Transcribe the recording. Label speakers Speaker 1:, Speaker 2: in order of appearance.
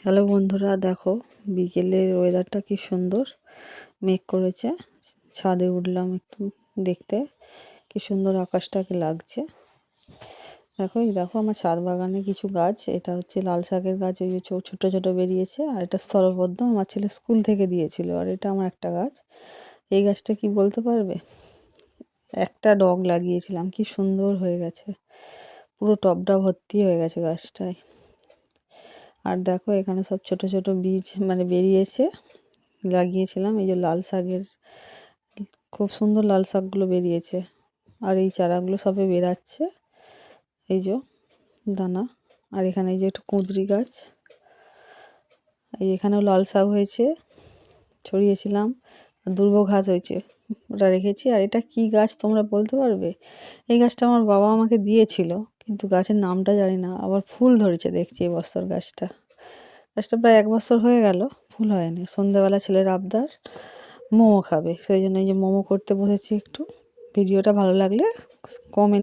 Speaker 1: Hello বন্ধুরা, দেখো বিকেলের ওয়েদারটা কি সুন্দর। মেঘ করেছে, ছাদে উঠলাম একটু দেখতে কি সুন্দর আকাশটাকে লাগছে। দেখো আমার ছাদ বাগানে কিছু গাছ, এটা হচ্ছে লাল শাকের গাছ, ওই যে ছোট ছোট বেরিয়েছে। আর এটা স্থলপদ্ম, আমার ছেলে স্কুল থেকে দিয়েছিল। আর এটা আমার একটা গাছ। এই গাছটা কি বলতে পারবে? একটা ডগ লাগিয়েছিলাম, কি সুন্দর হয়ে গেছে, পুরো টবটা ভর্তি হয়ে গেছে গাছটায়। আর দেখো এখানে সব ছোট ছোট বীজ বেরিয়েছে, লাগিয়েছিলাম। এই যে লাল শাকের, খুব সুন্দর লাল শাকগুলো বেরিয়েছে। আর এই চারাগুলো সবে বেরাচ্ছে, এই যে দানা। আর এখানে এই যে একটু কুঁদরি গাছ, এই এখানেও লাল শাক হয়েছে, ছড়িয়েছিলাম। আর দুর্ব ঘাস হয়েছে, ওটা রেখেছি। আর এটা কি গাছ তোমরা বলতে পারবে? এই গাছটা আমার বাবা আমাকে দিয়েছিল, কিন্তু গাছের নামটা জানি না। আবার ফুল ধরেছে দেখছি এই বছর গাছটা প্রায় 1 বছর হয়ে গেল, ফুল হয়নি। সন্ধ্যাবেলা ছেলের আবদার মোমো খাবে, সেই জন্য এই যে মোমো করতে বসেছি। একটু ভিডিওটা ভালো লাগলে কমেন্ট